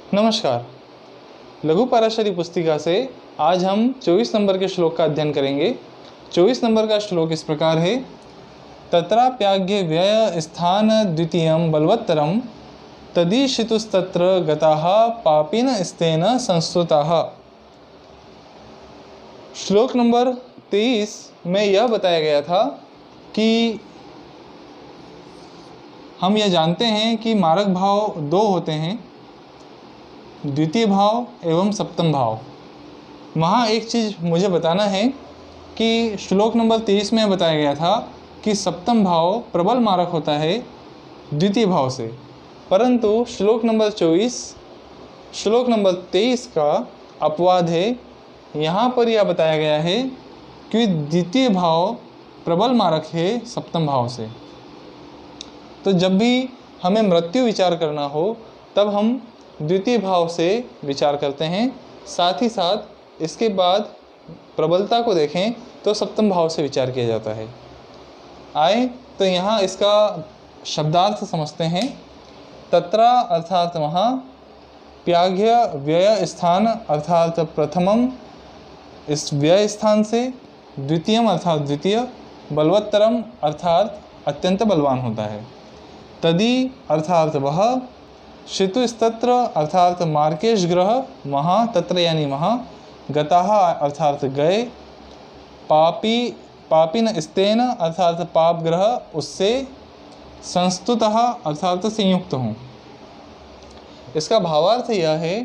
नमस्कार। लघु पराशरी पुस्तिका से आज हम 24 नंबर के श्लोक का अध्ययन करेंगे। 24 नंबर का श्लोक इस प्रकार है। तत्राप्याज्ञ व्यय स्थान द्वितीयं बलवत्तरं तदीशितुस्तत्र गताः पापिन स्तेन संस्तुताः। श्लोक नंबर 23 में यह बताया गया था कि हम यह जानते हैं कि मारक भाव दो होते हैं, द्वितीय भाव एवं सप्तम भाव। वहाँ एक चीज़ मुझे बताना है कि श्लोक नंबर 23 में बताया गया था कि सप्तम भाव प्रबल मारक होता है द्वितीय भाव से, परंतु श्लोक नंबर 23 का अपवाद है। यहाँ पर यह बताया गया है कि द्वितीय भाव प्रबल मारक है सप्तम भाव से। तो जब भी हमें मृत्यु विचार करना हो तब हम द्वितीय भाव से विचार करते हैं, साथ ही साथ इसके बाद प्रबलता को देखें तो सप्तम भाव से विचार किया जाता है। आए तो यहाँ इसका शब्दार्थ समझते हैं। तत्रा अर्थात वहाँ, प्याघ्य व्यय स्थान अर्थात प्रथमम इस व्यय स्थान से, द्वितीयम अर्थात द्वितीय, बलवत्तरम अर्थात अत्यंत बलवान होता है, तदी अर्थात वह, शितुस्तत्र अर्थात मार्केश ग्रह वहाँ, तत्र यानी वहाँ, गताः अर्थात गए, पापिन स्तेन अर्थात पाप ग्रह उससे, संस्तुतः अर्थात संयुक्त हों। इसका भावार्थ यह है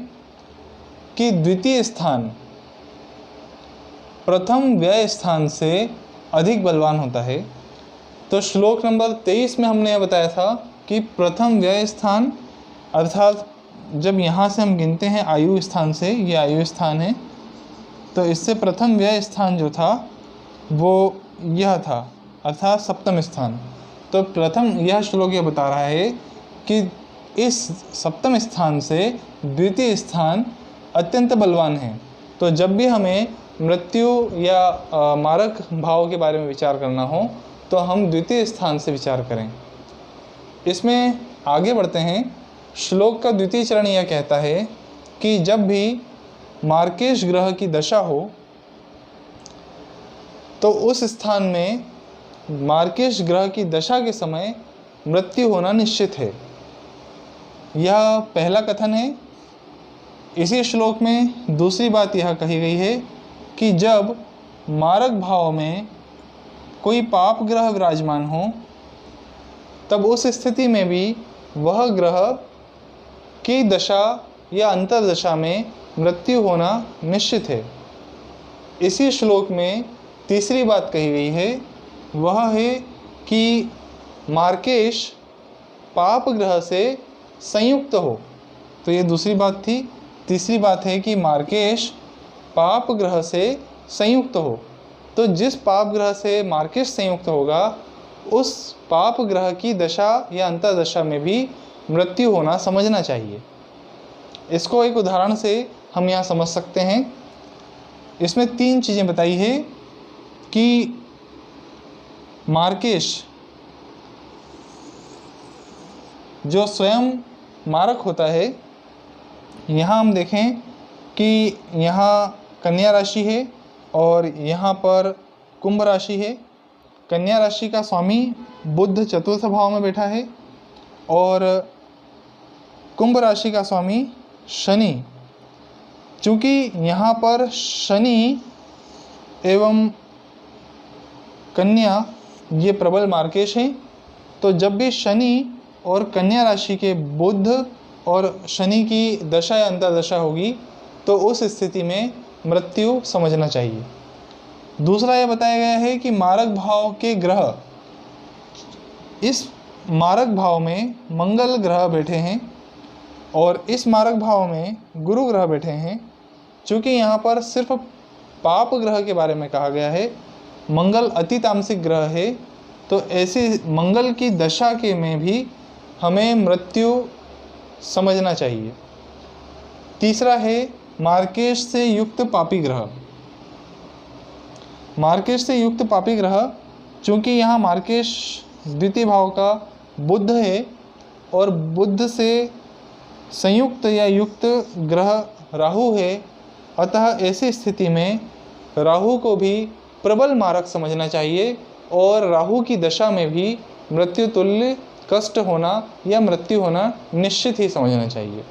कि द्वितीय स्थान प्रथम व्यय स्थान से अधिक बलवान होता है। तो श्लोक नंबर 23 में हमने यह बताया था कि प्रथम व्यय स्थान अर्थात जब यहाँ से हम गिनते हैं आयु स्थान से, ये आयु स्थान है, तो इससे प्रथम व्यय स्थान जो था वो यह था अर्थात सप्तम स्थान। तो प्रथम यह श्लोक यह बता रहा है कि इस सप्तम स्थान से द्वितीय स्थान अत्यंत बलवान है। तो जब भी हमें मृत्यु या मारक भाव के बारे में विचार करना हो तो हम द्वितीय स्थान से विचार करें। इसमें आगे बढ़ते हैं। श्लोक का द्वितीय चरण यह कहता है कि जब भी मार्केश ग्रह की दशा हो तो उस स्थान में मार्केश ग्रह की दशा के समय मृत्यु होना निश्चित है। यह पहला कथन है। इसी श्लोक में दूसरी बात यह कही गई है कि जब मारक भाव में कोई पाप ग्रह विराजमान हो तब उस स्थिति में भी वह ग्रह की दशा या अंतर्दशा में मृत्यु होना निश्चित है। इसी श्लोक में तीसरी बात कही गई है, वह है कि मार्केश पाप ग्रह से संयुक्त हो। तो ये दूसरी बात थी। तीसरी बात है कि मार्केश पाप ग्रह से संयुक्त हो। तो जिस पाप ग्रह से मार्केश संयुक्त होगा उस पाप ग्रह की दशा या अंतर्दशा में भी मृत्यु होना समझना चाहिए। इसको एक उदाहरण से हम यहाँ समझ सकते हैं। इसमें 3 चीज़ें बताई है कि मार्केश जो स्वयं मारक होता है, यहाँ हम देखें कि यहाँ कन्या राशि है और यहाँ पर कुंभ राशि है। कन्या राशि का स्वामी बुध चतुर्थ भाव में बैठा है और कुंभ राशि का स्वामी शनि। चूँकि यहाँ पर शनि एवं कन्या ये प्रबल मार्केश हैं, तो जब भी शनि और कन्या राशि के बुध और शनि की दशा या अंतर्दशा होगी तो उस स्थिति में मृत्यु समझना चाहिए। दूसरा यह बताया गया है कि मारक भाव के ग्रह, इस मारक भाव में मंगल ग्रह बैठे हैं और इस मारक भाव में गुरु ग्रह बैठे हैं। चूँकि यहाँ पर सिर्फ पाप ग्रह के बारे में कहा गया है, मंगल अति तामसिक ग्रह है, तो ऐसे मंगल की दशा के में भी हमें मृत्यु समझना चाहिए। तीसरा है मार्केश से युक्त पापी ग्रह। मार्केश से युक्त पापी ग्रह, चूँकि यहाँ मार्केश द्वितीय भाव का बुध है और बुध से संयुक्त या युक्त ग्रह राहु है, अतः ऐसी स्थिति में राहु को भी प्रबल मारक समझना चाहिए और राहु की दशा में भी मृत्यु तुल्य कष्ट होना या मृत्यु होना निश्चित ही समझना चाहिए।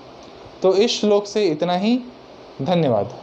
तो इस श्लोक से इतना ही। धन्यवाद।